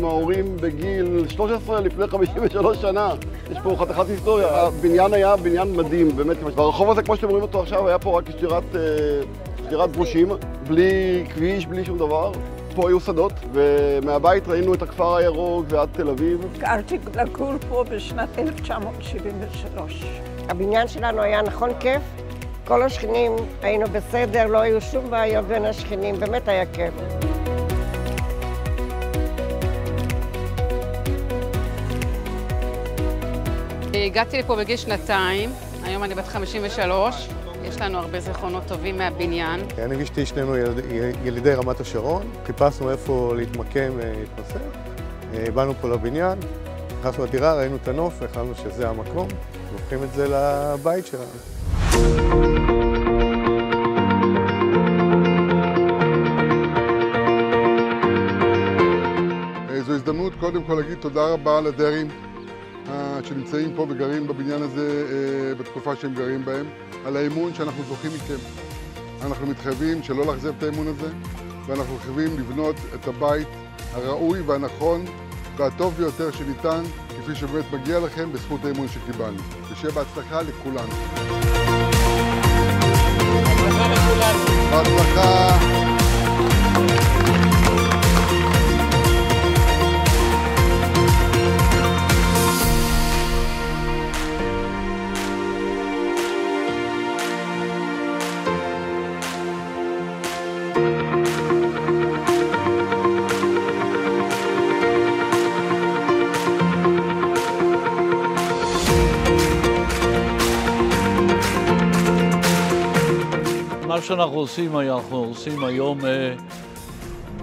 ההורים בגיל 13 לפני 53 שנה. יש פה חתיכת היסטוריה. הבניין היה בניין מדהים, באמת. והרחוב הזה, כמו שאתם רואים אותו עכשיו, היה פה רק שדירת גרושים, בלי כביש, בלי שום דבר. פה היו שדות, ומהבית ראינו את הכפר הירוק ועד תל אביב. התגלתי לגור פה בשנת 1973. הבניין שלנו היה נכון כיף. כל השכנים היינו בסדר, לא היו שום בעיות בין השכנים, באמת היה כיף. הגעתי לפה בגיל 2, היום אני בת 53. יש לנו הרבה זיכרונות טובים מהבניין. אני ואשתי שנינו ילידי רמת השרון, חיפשנו איפה להתמקם, להתנסה. באנו פה לבניין, נכנסנו לדירה, ראינו את הנוף והחלטנו שזה המקום, והופכים את זה לבית שלנו. זו הזדמנות קודם כל להגיד תודה רבה לדיירים שנמצאים פה וגרים בבניין הזה בתקופה שהם גרים בהם, על האמון שאנחנו זוכים מכם. אנחנו מתחייבים שלא לאכזב את האמון הזה, ואנחנו מתחייבים לבנות את הבית הראוי והנכון והטוב ביותר שניתן, כפי שבאמת מגיע לכם בזכות האמון שקיבלנו. ושיהיה בהצלחה לכולנו. בהצלחה לכולנו. בהצלחה. מה שאנחנו עושים היום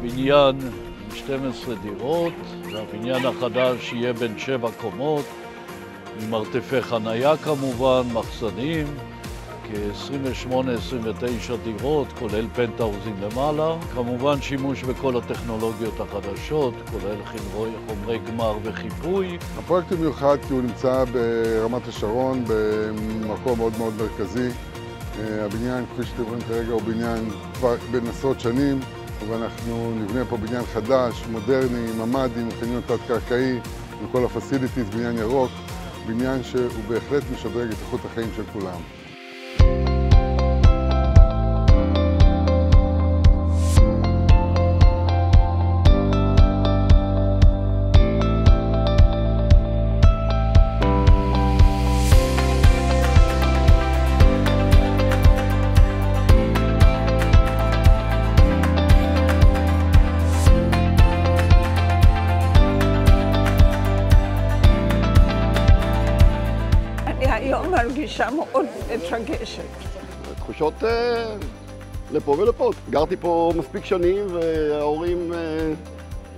בניין עם 12 דירות, והבניין החדש יהיה בין 7 קומות, עם מרתפי חנייה כמובן, מחסנים, כ-28-29 דירות, כולל פנטהאוזים למעלה. כמובן שימוש בכל הטכנולוגיות החדשות, כולל חומרי גמר וחיפוי. הפרויקט הוא מיוחד כי הוא נמצא ברמת השרון, במקום מאוד מאוד מרכזי. הבניין, כפי שאתם רואים כרגע, הוא בניין כבר בין עשרות שנים, ואנחנו נבנה פה בניין חדש, מודרני, ממ"דים, חניון תת-קרקעי, עם כל הפסיליטיז, בניין ירוק, בניין שהוא בהחלט משדרג את איכות החיים של כולם. היום מרגישה מאוד מתרגשת. תחושות לפה ולפה. גרתי פה מספיק שנים וההורים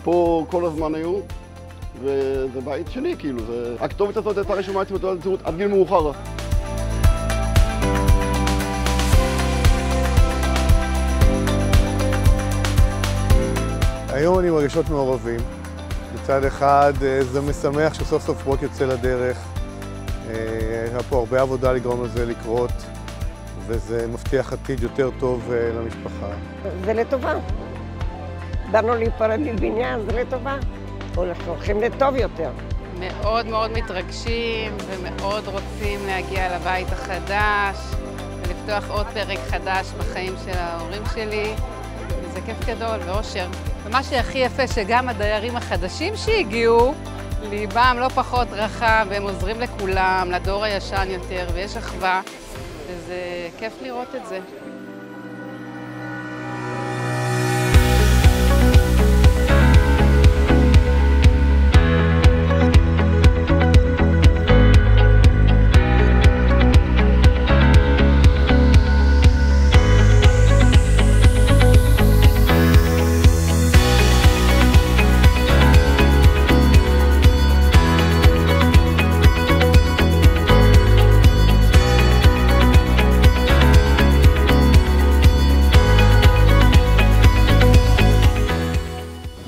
פה כל הזמן היו, וזה בית שלי, כאילו. הכתובת הזאת הייתה רשומה אצלי בתעודת הזהות עד גיל מאוחר. היום אני מרגישות מעורבים. מצד אחד זה משמח שסוף סוף פרויקט יוצא לדרך. היה פה הרבה עבודה לגרום לזה לקרות, וזה מבטיח עתיד יותר טוב למשפחה. זה לטובה. באנו להיפרד מבניין, זה לטובה. אנחנו הולכים לטוב יותר. מאוד מאוד מתרגשים ומאוד רוצים להגיע לבית החדש ולפתוח עוד פרק חדש בחיים של ההורים שלי. וזה כיף גדול ואושר. ומה שהכי יפה שגם הדיירים החדשים שהגיעו, ליבם לא פחות רחב, והם עוזרים לכולם, לדור הישן יותר, ויש אחווה, וזה כיף לראות את זה.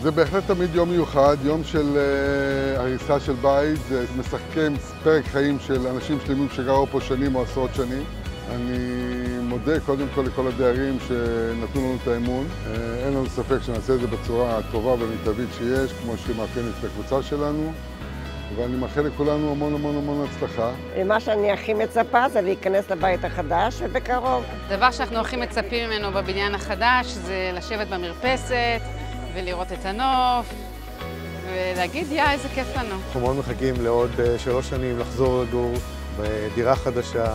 זה בהחלט תמיד יום מיוחד, יום של הריסה של בית, זה מסכם פרק חיים של אנשים שלמים שגרו פה שנים או עשרות שנים. אני מודה קודם כל לכל הדיירים שנתנו לנו את האמון. אין לנו ספק שנעשה את זה בצורה הטובה והמיטבית שיש, כמו שמאפיין את הקבוצה שלנו. ואני מאחל לכולנו המון המון המון הצלחה. מה שאני הכי מצפה זה להיכנס לבית החדש ובקרוב. הדבר שאנחנו הכי מצפים ממנו בבניין החדש זה לשבת במרפסת ולראות את הנוף ולהגיד, איזה כיף לנו. אנחנו מאוד מחכים לעוד 3 שנים לחזור לגור בדירה חדשה,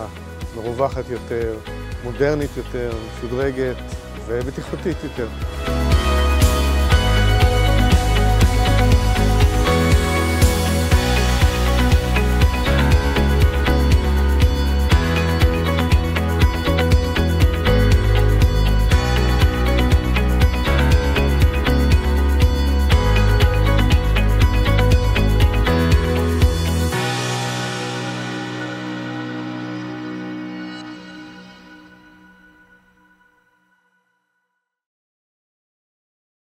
מרווחת יותר, מודרנית יותר, משודרגת ובטיחותית יותר.